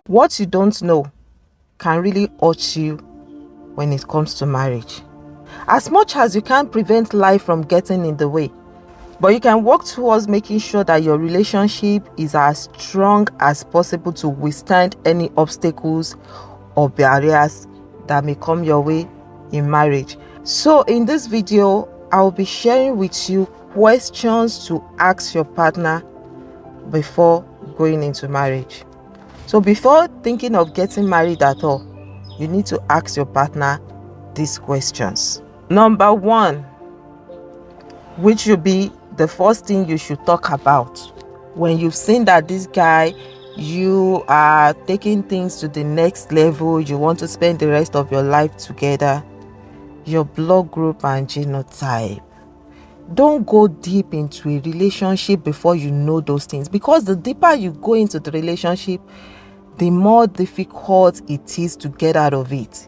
What you don't know can really hurt you when it comes to marriage. As much as you can't prevent life from getting in the way, but you can work towards making sure that your relationship is as strong as possible to withstand any obstacles or barriers that may come your way in marriage. So in this video, I'll be sharing with you questions to ask your partner before going into marriage. So before thinking of getting married at all, you need to ask your partner these questions. Number one, which should be the first thing you should talk about when you've seen that this guy, you are taking things to the next level, you want to spend the rest of your life together, your blood group and genotype. Don't go deep into a relationship before you know those things, because the deeper you go into the relationship, the more difficult it is to get out of it.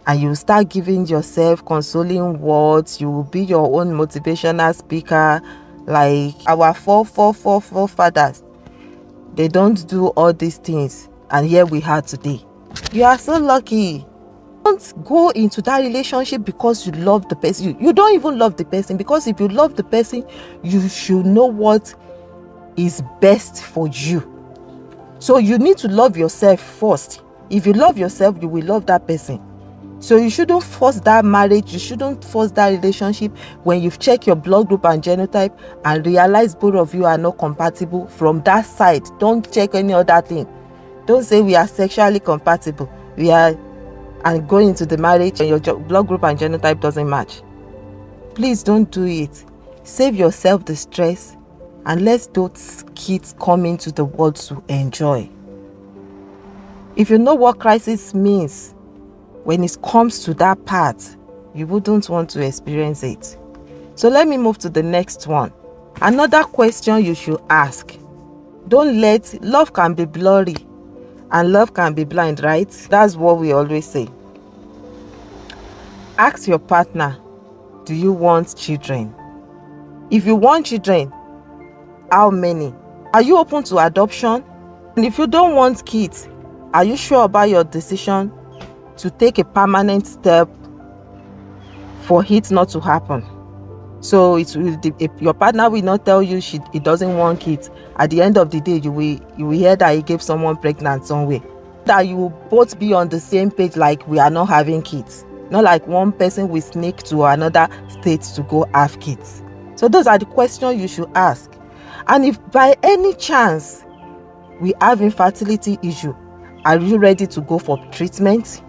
And you start giving yourself consoling words. You will be your own motivational speaker, like our forefathers. They don't do all these things, and here we are today. You are so lucky. Don't go into that relationship because you love the person. You don't even love the person, because if you love the person, you should know what is best for you. So you need to love yourself first. If you love yourself, you will love that person. So you shouldn't force that marriage, you shouldn't force that relationship when you've checked your blood group and genotype and realize both of you are not compatible. From that side, don't check any other thing. Don't say we are sexually compatible, and go into the marriage and your blood group and genotype doesn't match. Please don't do it. Save yourself the stress and let those kids come into the world to enjoy. If you know what crisis means when it comes to that part, you wouldn't want to experience it. So let me move to the next one. Another question you should ask. Love can be blurry and love can be blind, right? That's what we always say. Ask your partner, do you want children? If you want children, how many? Are you open to adoption? And if you don't want kids, are you sure about your decision to take a permanent step for it not to happen? So your partner will not tell you he doesn't want kids. At the end of the day, you will hear that he gave someone pregnant somewhere. That you will both be on the same page, like we are not having kids. Not like one person will sneak to another state to go have kids. So those are the questions you should ask. And if by any chance we have infertility issue, are you ready to go for treatment?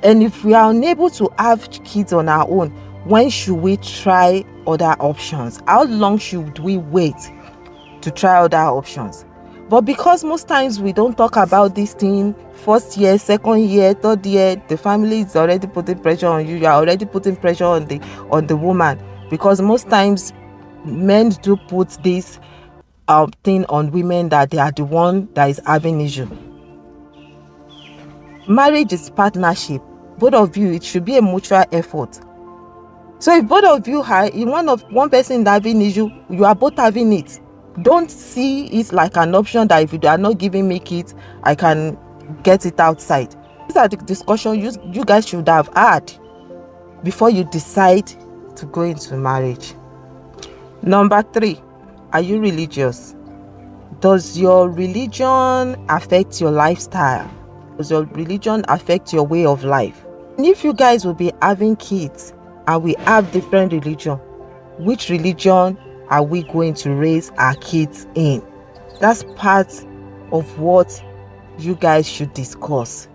And if we are unable to have kids on our own, when should we try other options? How long should we wait to try other options? But because most times we don't talk about this thing, first year, second year, third year, the family is already putting pressure on you. You are already putting pressure on the woman, because most times men do put this thing on women that they are the one that is having issue. Marriage is partnership. Both of you, it should be a mutual effort. So if both of you are one person having issue, you are both having it. Don't see it like an option that if you are not giving me kids, I can get it outside. These are the discussions you guys should have had before you decide to go into marriage. Number 3, are you religious? Does your religion affect your lifestyle? Does your religion affect your way of life? And if you guys will be having kids and we have different religion, which religion are we going to raise our kids in? That's part of what you guys should discuss.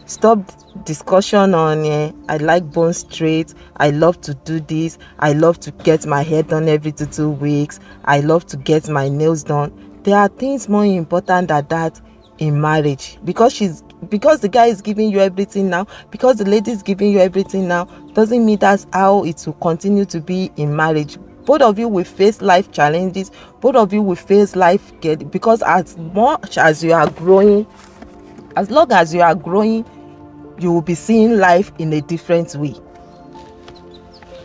Stop discussion on I like bone straight, I love to do this, I love to get my hair done every 2 weeks, I love to get my nails done. There are things more important than that in marriage. Because the guy is giving you everything now, because the lady is giving you everything now, doesn't mean that's how it will continue to be in marriage. Both of you will face life challenges. Both of you will face life because as much as you are growing, as long as you are growing, you will be seeing life in a different way.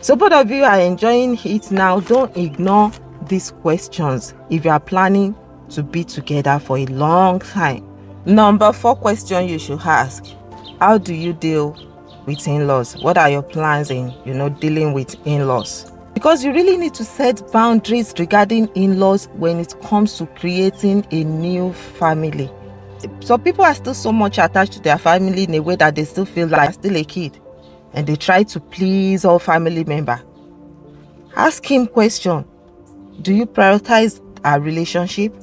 So both of you are enjoying it now. Don't ignore these questions if you are planning to be together for a long time. Number 4 question you should ask: how do you deal with in-laws? What are your plans in dealing with in-laws? Because you really need to set boundaries regarding in-laws when it comes to creating a new family. Some people are still so much attached to their family in a way that they still feel like they're still a kid, and they try to please all family members. Ask him question: do you prioritize our relationship?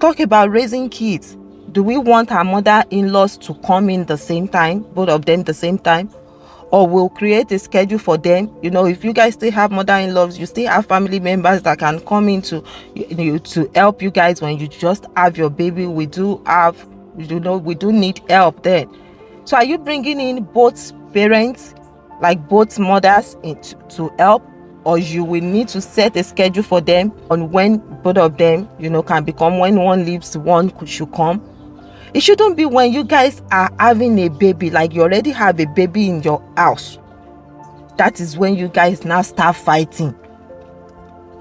Talk about raising kids. Do we want our mother-in-laws to come in the same time, both of them the same time? Or we'll create a schedule for them. If you guys still have mother-in-laws, you still have family members that can come in to help you guys when you just have your baby. We do need help then. So are you bringing in both parents, like both mothers, to help? Or you will need to set a schedule for them on when both of them can become, when one leaves, one should come. It shouldn't be when you guys are having a baby, like you already have a baby in your house. That is when you guys now start fighting.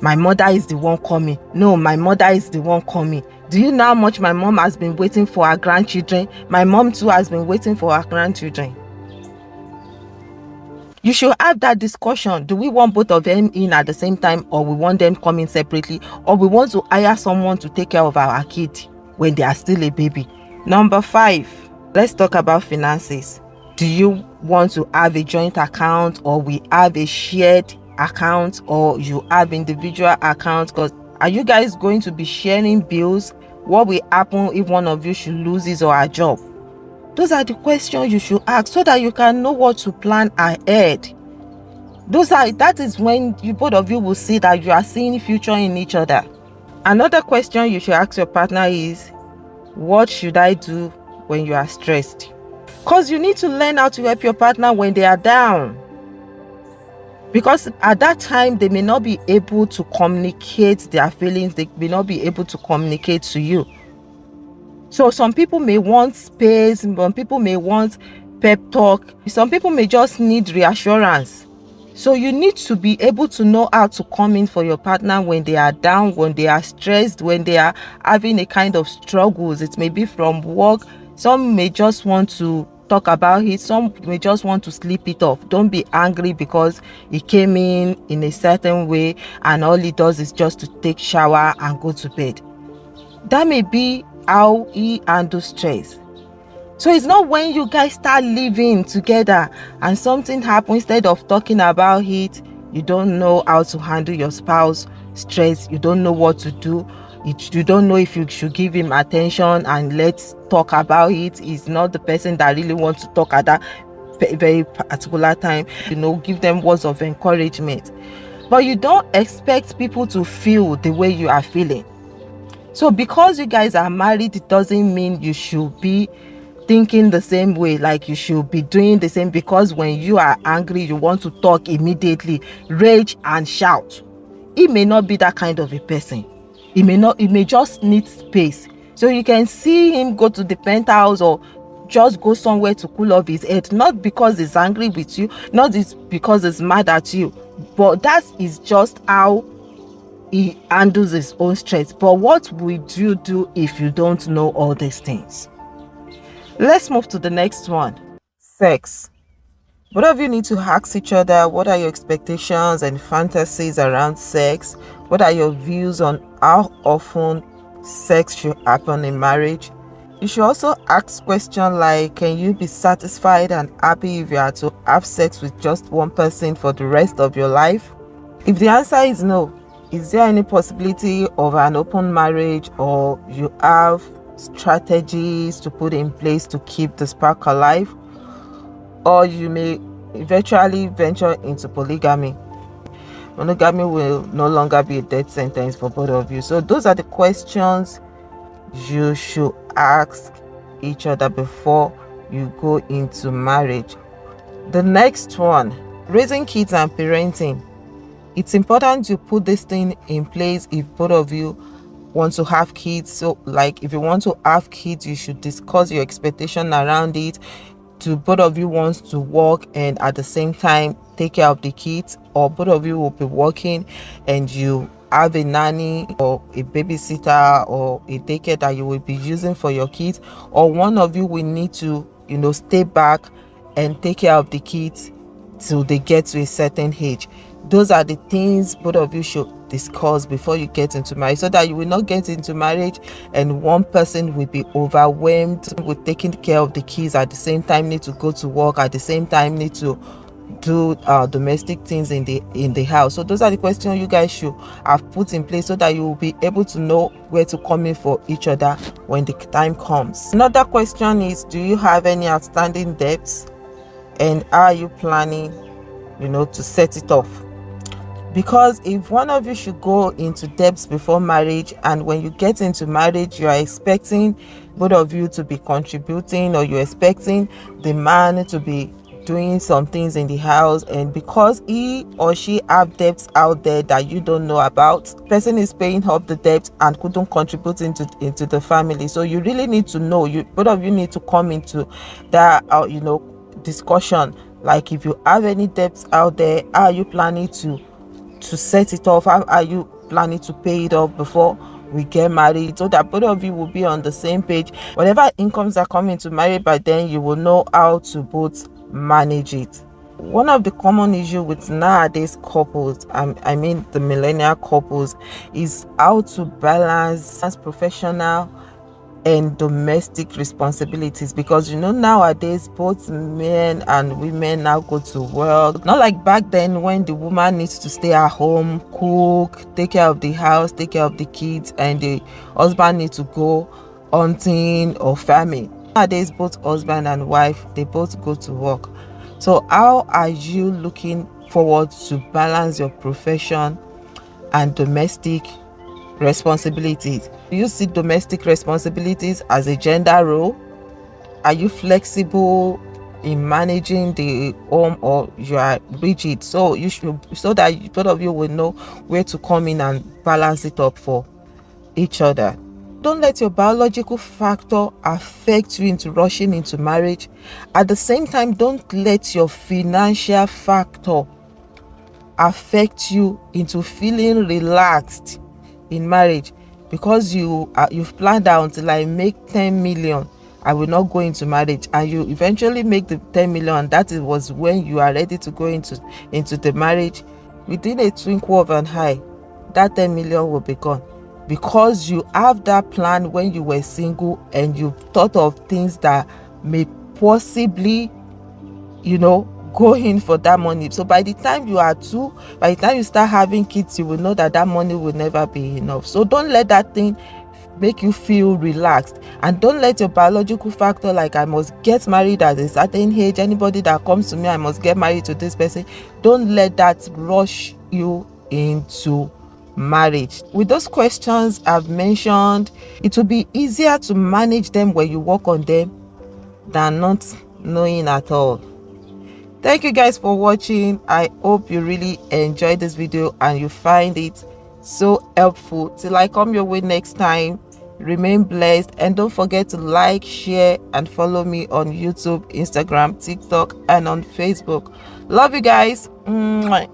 My mother is the one coming. No, my mother is the one coming. Do you know how much my mom has been waiting for her grandchildren? My mom too has been waiting for her grandchildren. You should have that discussion. Do we want both of them in at the same time, or we want them coming separately, or we want to hire someone to take care of our kid when they are still a baby? Number 5, let's talk about finances. Do you want to have a joint account, or we have a shared account, or you have individual accounts? Because are you guys going to be sharing bills? What will happen if one of you should lose his or her job? Those are the questions you should ask so that you can know what to plan ahead. That is when both of you will see that you are seeing future in each other. Another question you should ask your partner is: what should I do when you are stressed? Because you need to learn how to help your partner when they are down. Because at that time, they may not be able to communicate their feelings. They may not be able to communicate to you. So some people may want space, some people may want pep talk, some people may just need reassurance. So you need to be able to know how to come in for your partner when they are down, when they are stressed, when they are having a kind of struggles. It may be from work. Some may just want to talk about it. Some may just want to sleep it off. Don't be angry because he came in a certain way and all he does is just to take shower and go to bed. That may be how he handles stress. So it's not when you guys start living together and something happens, instead of talking about it, you don't know how to handle your spouse stress. You don't know what to do. You don't know if you should give him attention and let's talk about it. He's not the person that really wants to talk at that very particular time. Give them words of encouragement. But you don't expect people to feel the way you are feeling. So because you guys are married, it doesn't mean you should be thinking the same way, like you should be doing the same. Because when you are angry, you want to talk immediately, rage and shout. He may not be that kind of a person. He may just need space. So you can see him go to the penthouse or just go somewhere to cool off his head, not because he's angry with you, not because he's mad at you, but that is just how he handles his own stress. But what would you do if you don't know all these things? Let's move to the next one. Sex. Both of you need to ask each other, what are your expectations and fantasies around sex? What are your views on how often sex should happen in marriage? You should also ask questions like, can you be satisfied and happy if you are to have sex with just one person for the rest of your life? If the answer is no, is there any possibility of an open marriage, or you have strategies to put in place to keep the spark alive? Or you may eventually venture into polygamy. Monogamy will no longer be a death sentence for both of you. So those are the questions you should ask each other before you go into marriage. The next one, raising kids and parenting. It's important you put this thing in place if both of you want to have kids. So like if you want to have kids, you should discuss your expectation around it. Do both of you wants to work and at the same time take care of the kids, or both of you will be working and you have a nanny or a babysitter or a daycare that you will be using for your kids, or one of you will need to, stay back and take care of the kids till they get to a certain age? Those are the things both of you should discuss before you get into marriage, so that you will not get into marriage and one person will be overwhelmed with taking care of the kids, at the same time need to go to work, at the same time need to do domestic things in the house. So those are the questions you guys should have put in place, so that you will be able to know where to come in for each other when the time comes. Another question is, do you have any outstanding debts, and are you planning to set it off? Because if one of you should go into debts before marriage, and when you get into marriage you are expecting both of you to be contributing, or you're expecting the man to be doing some things in the house, and because he or she have debts out there that you don't know about, person is paying off the debt and couldn't contribute into the family. So you really need to know, both of you need to come into that discussion. Like, if you have any debts out there, are you planning to set it off? How are you planning to pay it off before we get married, so that both of you will be on the same page? Whatever incomes are coming to marriage, by then you will know how to both manage it. One of the common issues with nowadays couples, I mean the millennial couples, is how to balance professional and domestic responsibilities. Because nowadays both men and women now go to work, not like back then when the woman needs to stay at home, cook, take care of the house, take care of the kids, and the husband needs to go hunting or farming. Nowadays both husband and wife, they both go to work. So how are you looking forward to balance your profession and domestic responsibilities? Do you see domestic responsibilities as a gender role? Are you flexible in managing the home, or you are rigid? So you should, so that both of you will know where to come in and balance it up for each other. Don't let your biological factor affect you into rushing into marriage. At the same time, don't let your financial factor affect you into feeling relaxed in marriage, because you've planned out, until I make 10 million I will not go into marriage, and you eventually make the 10 million. That was when you are ready to go into the marriage. Within a twinkle of an eye, that 10 million will be gone, because you have that plan when you were single, and you thought of things that may possibly go in for that money. So by the time you start having kids, you will know that money will never be enough. So don't let that thing make you feel relaxed, and don't let your biological factor, like I must get married at a certain age, anybody that comes to me, I must get married to this person. Don't let that rush you into marriage. With those questions I've mentioned, it will be easier to manage them when you work on them than not knowing at all. Thank you guys for watching. I hope you really enjoyed this video and you find it so helpful. Till I come your way next time, remain blessed, and don't forget to like, share, and follow me on YouTube, Instagram, TikTok, and on Facebook. Love you guys. Mwah.